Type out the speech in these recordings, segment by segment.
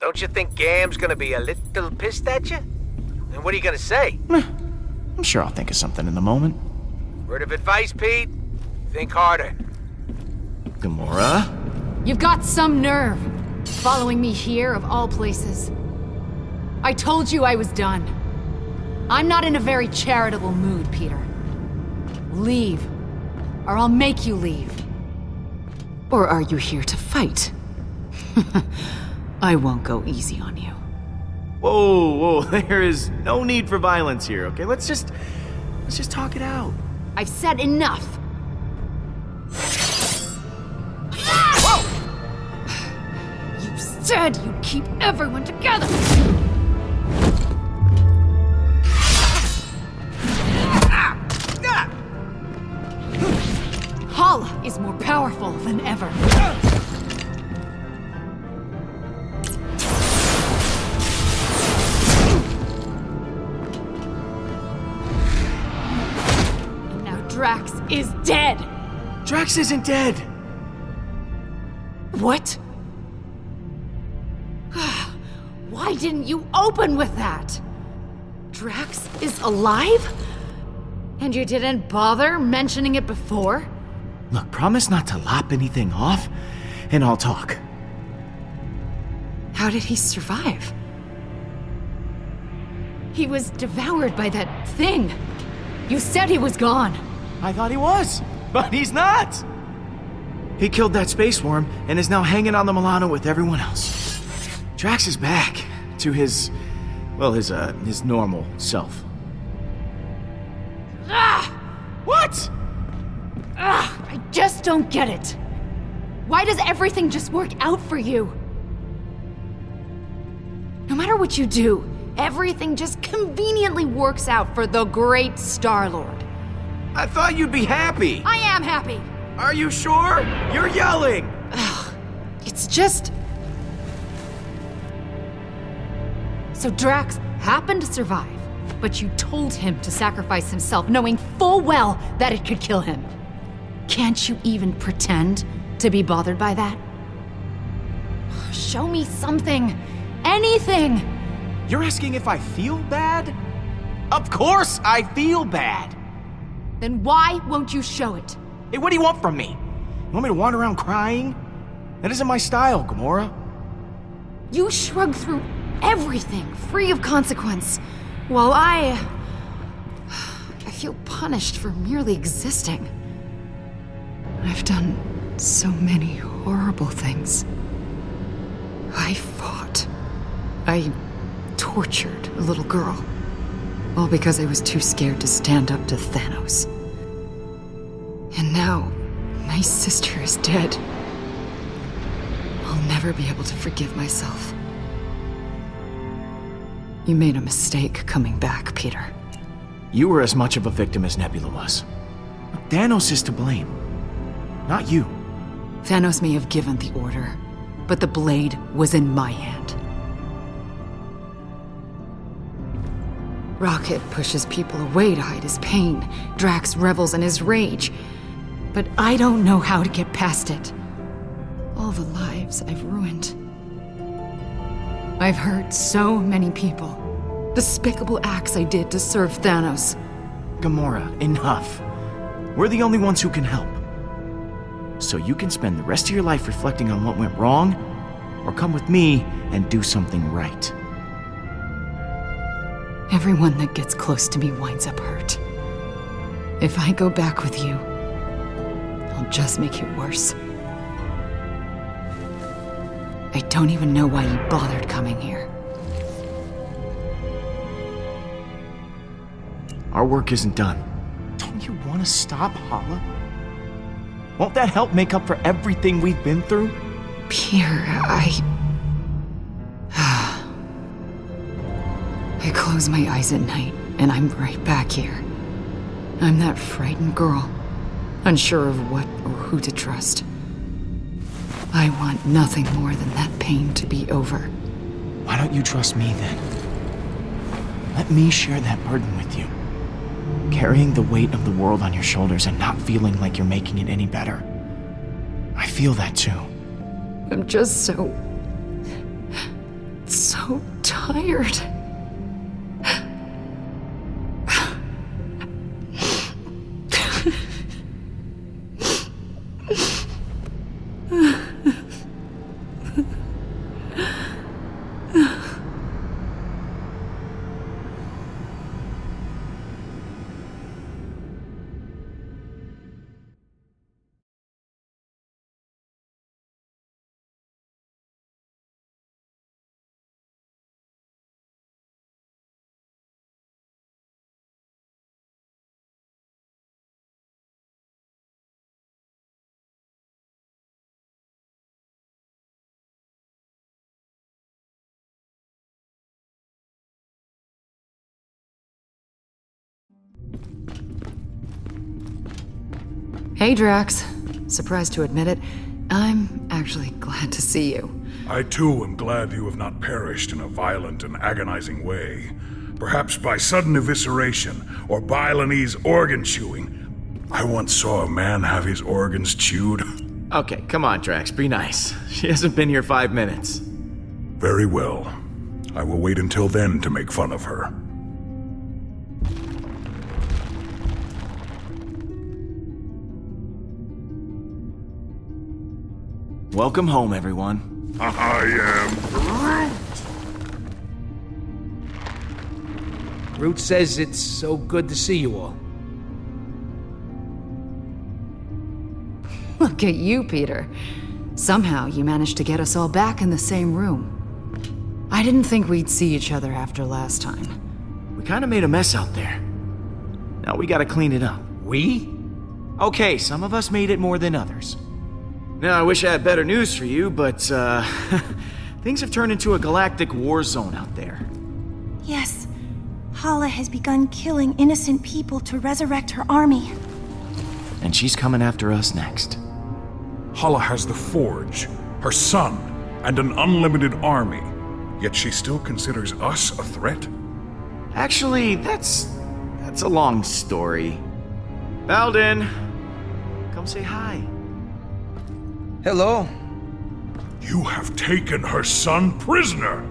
Don't you think Gam's gonna be a little pissed at you? And what are you gonna say? I'm sure I'll think of something in the moment. Word of advice, Pete? Think harder. Gamora? You've got some nerve, following me here of all places. I told you I was done. I'm not in a very charitable mood, Peter. Leave, or I'll make you leave. Or are you here to fight? I won't go easy on you. Whoa, there is no need for violence here, okay? Let's just talk it out. I've said enough. Whoa! You said you'd keep everyone together! Hala is more powerful than ever. And now Drax is dead! Drax isn't dead! What? Why didn't you open with that? Drax is alive? And you didn't bother mentioning it before? Look, promise not to lop anything off, and I'll talk. How did he survive? He was devoured by that thing. You said he was gone. I thought he was, but he's not! He killed that space worm and is now hanging on the Milano with everyone else. Drax is back to his normal self. Ah! What? I just don't get it. Why does everything just work out for you? No matter what you do, everything just conveniently works out for the great Star-Lord. I thought you'd be happy. I am happy. Are you sure? You're yelling. It's just... So Drax happened to survive, but you told him to sacrifice himself, knowing full well that it could kill him. Can't you even pretend to be bothered by that? Show me something. Anything. You're asking if I feel bad? Of course I feel bad. Then why won't you show it? Hey, what do you want from me? You want me to wander around crying? That isn't my style, Gamora. You shrug through everything, free of consequence, while I feel punished for merely existing. I've done so many horrible things. I fought. I tortured a little girl. All because I was too scared to stand up to Thanos. And now, my sister is dead. I'll never be able to forgive myself. You made a mistake coming back, Peter. You were as much of a victim as Nebula was. Thanos is to blame, not you. Thanos may have given the order, but the blade was in my hand. Rocket pushes people away to hide his pain. Drax revels in his rage. But I don't know how to get past it. All the lives I've ruined. I've hurt so many people. Despicable acts I did to serve Thanos. Gamora, enough. We're the only ones who can help. So you can spend the rest of your life reflecting on what went wrong, or come with me and do something right. Everyone that gets close to me winds up hurt. If I go back with you, I'll just make it worse. I don't even know why you bothered coming here. Our work isn't done. Don't you want to stop, Hala? Won't that help make up for everything we've been through? Peter, I close my eyes at night, and I'm right back here. I'm that frightened girl, unsure of what or who to trust. I want nothing more than that pain to be over. Why don't you trust me then? Let me share that burden with you. Carrying the weight of the world on your shoulders and not feeling like you're making it any better. I feel that too. I'm just so so tired. Hey, Drax. Surprised to admit it, I'm actually glad to see you. I too am glad you have not perished in a violent and agonizing way. Perhaps by sudden evisceration, or Balinese organ chewing. I once saw a man have his organs chewed. Okay, come on, Drax, be nice. She hasn't been here 5 minutes. Very well. I will wait until then to make fun of her. Welcome home, everyone. I am Groot. Groot says it's so good to see you all. Look at you, Peter. Somehow you managed to get us all back in the same room. I didn't think we'd see each other after last time. We kind of made a mess out there. Now we gotta clean it up. We? Okay, some of us made it more than others. Now, I wish I had better news for you, but, things have turned into a galactic war zone out there. Yes. Hala has begun killing innocent people to resurrect her army. And she's coming after us next. Hala has the Forge, her son, and an unlimited army. Yet she still considers us a threat? Actually, that's a long story. Balden, come say hi. Hello. You have taken her son prisoner!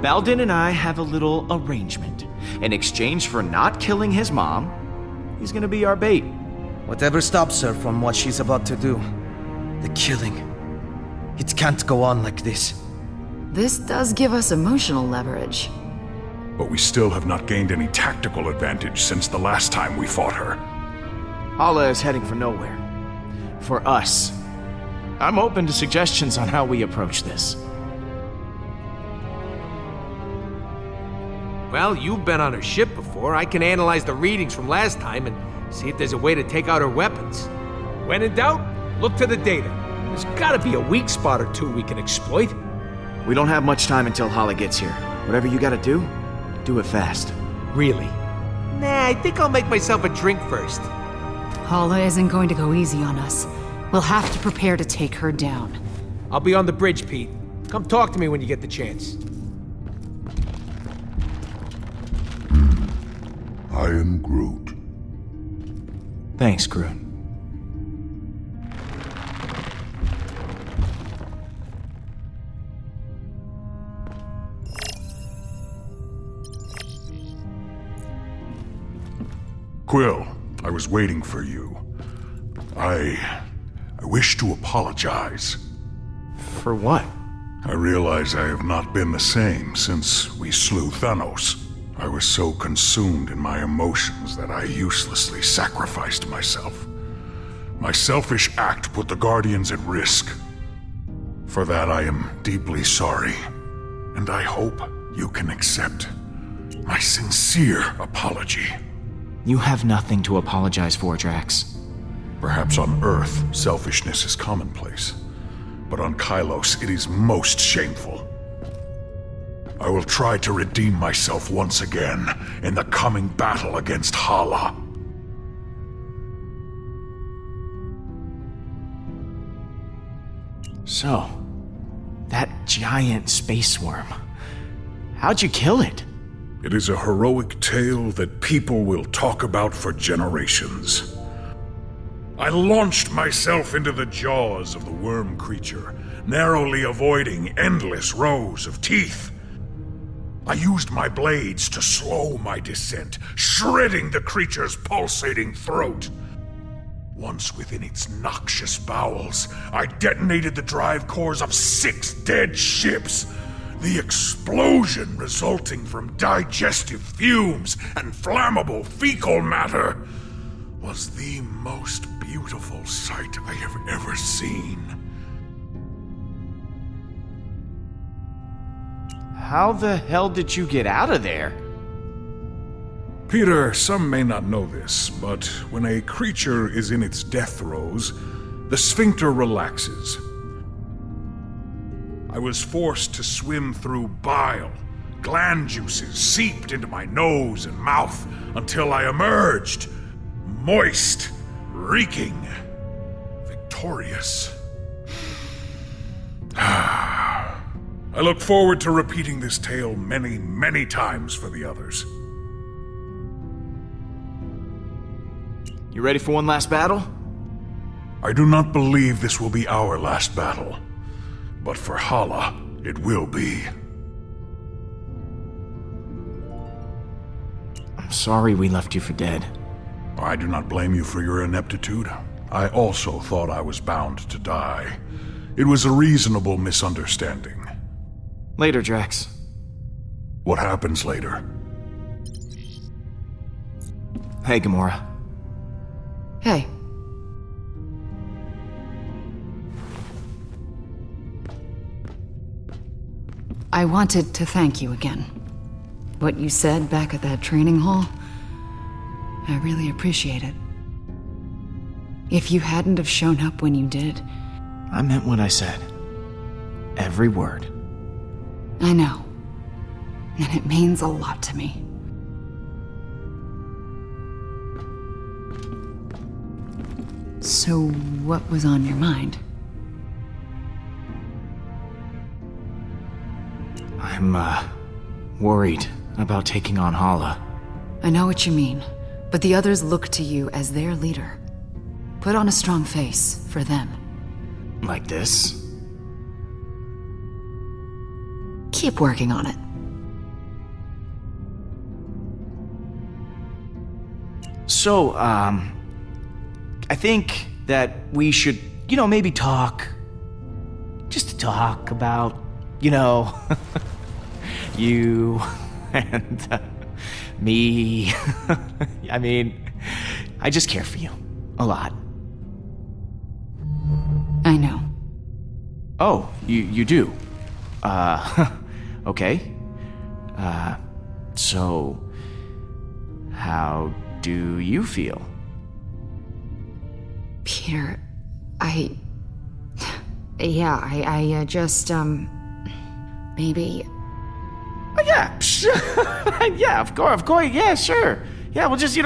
Balden and I have a little arrangement. In exchange for not killing his mom, he's gonna be our bait. Whatever stops her from what she's about to do. The killing. It can't go on like this. This does give us emotional leverage. But we still have not gained any tactical advantage since the last time we fought her. Hala is heading for nowhere. For us. I'm open to suggestions on how we approach this. Well, you've been on her ship before. I can analyze the readings from last time and see if there's a way to take out her weapons. When in doubt, look to the data. There's gotta be a weak spot or two we can exploit. We don't have much time until Hala gets here. Whatever you gotta do it fast. Really? Nah, I think I'll make myself a drink first. Hala isn't going to go easy on us. We'll have to prepare to take her down. I'll be on the bridge, Pete. Come talk to me when you get the chance. I am Groot. Thanks, Groot. Quill, I was waiting for you. I wish to apologize. For what? I realize I have not been the same since we slew Thanos. I was so consumed in my emotions that I uselessly sacrificed myself. My selfish act put the Guardians at risk. For that I am deeply sorry, and I hope you can accept my sincere apology. You have nothing to apologize for, Drax. Perhaps on Earth, selfishness is commonplace, but on Kylos it is most shameful. I will try to redeem myself once again in the coming battle against Hala. So, that giant space worm. How'd you kill it? It is a heroic tale that people will talk about for generations. I launched myself into the jaws of the worm creature, narrowly avoiding endless rows of teeth. I used my blades to slow my descent, shredding the creature's pulsating throat. Once within its noxious bowels, I detonated the drive cores of 6 dead ships. The explosion resulting from digestive fumes and flammable fecal matter was the most beautiful sight I have ever seen. How the hell did you get out of there? Peter, some may not know this, but when a creature is in its death throes, the sphincter relaxes. I was forced to swim through bile. Gland juices seeped into my nose and mouth until I emerged, moist, reeking, victorious. I look forward to repeating this tale many, many times for the others. You ready for one last battle? I do not believe this will be our last battle, but for Hala, it will be. I'm sorry we left you for dead. I do not blame you for your ineptitude. I also thought I was bound to die. It was a reasonable misunderstanding. Later, Drax. What happens later? Hey, Gamora. Hey. I wanted to thank you again. What you said back at that training hall, I really appreciate it. If you hadn't have shown up when you did... I meant what I said. Every word. I know. And it means a lot to me. So, what was on your mind? I'm, worried about taking on Hala. I know what you mean, but the others look to you as their leader. Put on a strong face for them. Like this? Keep working on it. So, I think that we should, maybe talk. Just to talk about, you and me. I mean, I just care for you. A lot. I know. Oh, you do? Okay. So, how do you feel? Peter, I just, maybe... Oh, yeah, yeah, of course, yeah, sure. Yeah, we'll just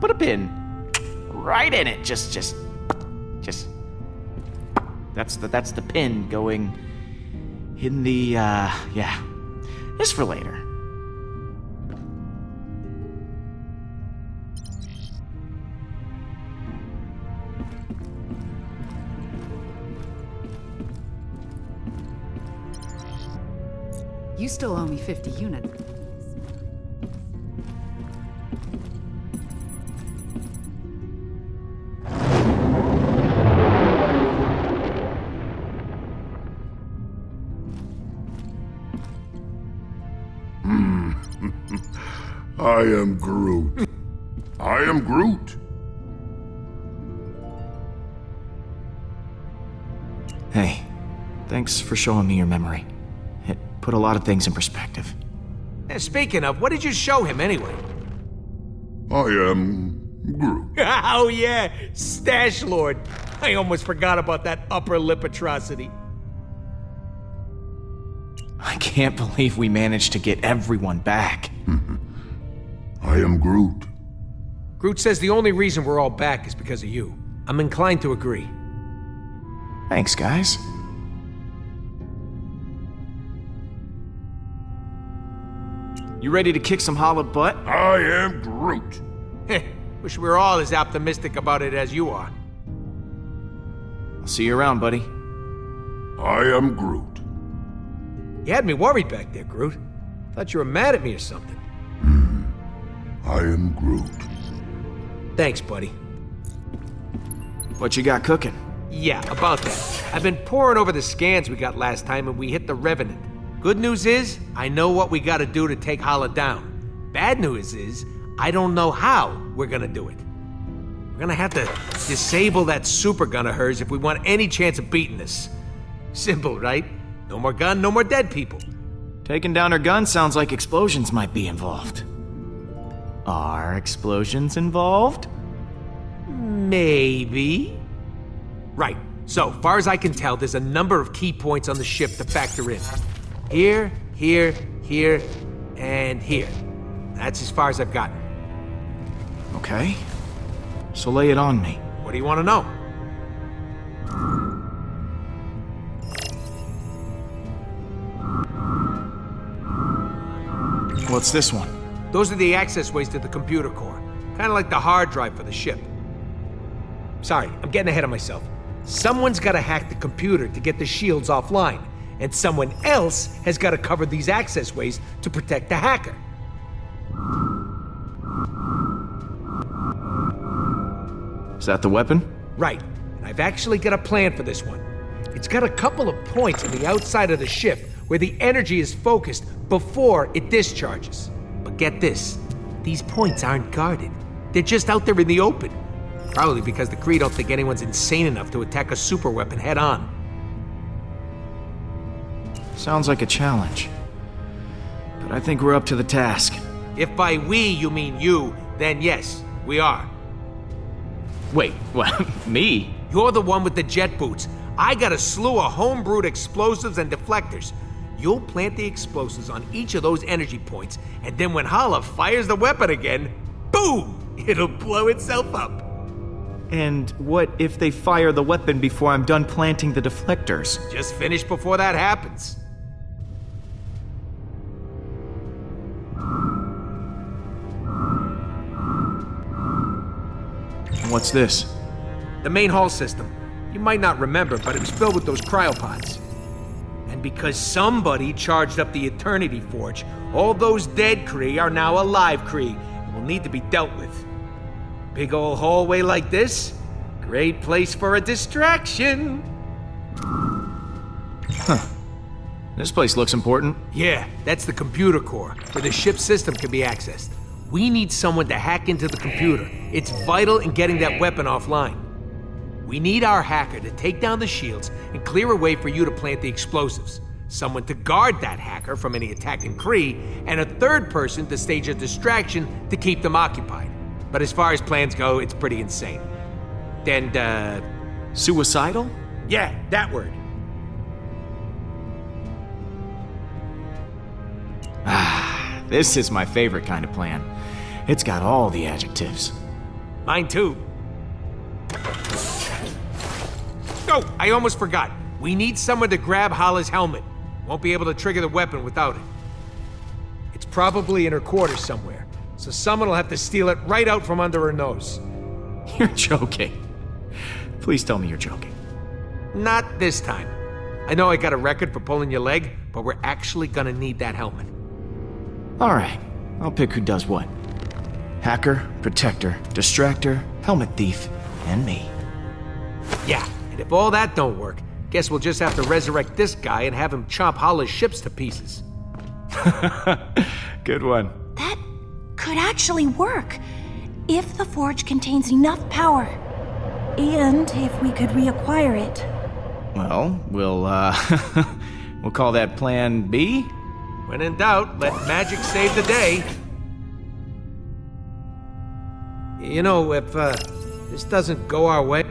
put a pin right in it. Just, that's the pin going in the, yeah, just for later. You still owe me 50 units. I am Groot. I am Groot. Hey, thanks for showing me your memory. It put a lot of things in perspective. Speaking of, what did you show him anyway? I am Groot. Oh yeah, Stash Lord. I almost forgot about that upper lip atrocity. I can't believe we managed to get everyone back. I am Groot. Groot says the only reason we're all back is because of you. I'm inclined to agree. Thanks, guys. You ready to kick some Hala butt? I am Groot. Wish we were all as optimistic about it as you are. See you around, buddy. I am Groot. You had me worried back there, Groot. Thought you were mad at me or something. I am Groot. Thanks, buddy. What you got cooking? Yeah, about that. I've been poring over the scans we got last time and we hit the Revenant. Good news is, I know what we gotta do to take Hala down. Bad news is, I don't know how we're gonna do it. We're gonna have to disable that super gun of hers if we want any chance of beating this. Simple, right? No more gun, no more dead people. Taking down her gun sounds like explosions might be involved. Are explosions involved? Maybe. Right. So, far as I can tell, there's a number of key points on the ship to factor in. Here, here, here, and here. That's as far as I've gotten. Okay. So lay it on me. What do you want to know? What's this one? Those are the access ways to the computer core. Kind of like the hard drive for the ship. Sorry, I'm getting ahead of myself. Someone's got to hack the computer to get the shields offline, and someone else has got to cover these access ways to protect the hacker. Is that the weapon? Right, and I've actually got a plan for this one. It's got a couple of points on the outside of the ship where the energy is focused before it discharges. But get this, these points aren't guarded. They're just out there in the open. Probably because the Kree don't think anyone's insane enough to attack a super weapon head on. Sounds like a challenge. But I think we're up to the task. If by we you mean you, then yes, we are. Wait, what? Me? You're the one with the jet boots. I got a slew of homebrewed explosives and deflectors. You'll plant the explosives on each of those energy points, and then when Hala fires the weapon again, boom! It'll blow itself up. And what if they fire the weapon before I'm done planting the deflectors? Just finish before that happens. What's this? The main hull system. You might not remember, but it was filled with those cryopods. And because somebody charged up the Eternity Forge, all those dead Kree are now alive Kree and will need to be dealt with. Big old hallway like this? Great place for a distraction. Huh. This place looks important. Yeah, that's the computer core, where the ship's system can be accessed. We need someone to hack into the computer. It's vital in getting that weapon offline. We need our hacker to take down the shields and clear a way for you to plant the explosives. Someone to guard that hacker from any attacking Kree, and a third person to stage a distraction to keep them occupied. But as far as plans go, it's pretty insane. And, Suicidal? yeah, that word. Ah, this is my favorite kind of plan. It's got all the adjectives. Mine too. Oh, I almost forgot. We need someone to grab Hala's helmet. Won't be able to trigger the weapon without it. It's probably in her quarters somewhere, so someone will have to steal it right out from under her nose. You're joking. Please tell me you're joking. Not this time. I know I got a record for pulling your leg, but we're actually gonna need that helmet. All right, I'll pick who does what. Hacker, protector, distractor, helmet thief, and me. Yeah, and if all that don't work, guess we'll just have to resurrect this guy and have him chop Hala's ships to pieces. Good one. That could actually work, if the forge contains enough power. And if we could reacquire it. Well, we'll call that Plan B? When in doubt, let magic save the day. You know, if this doesn't go our way,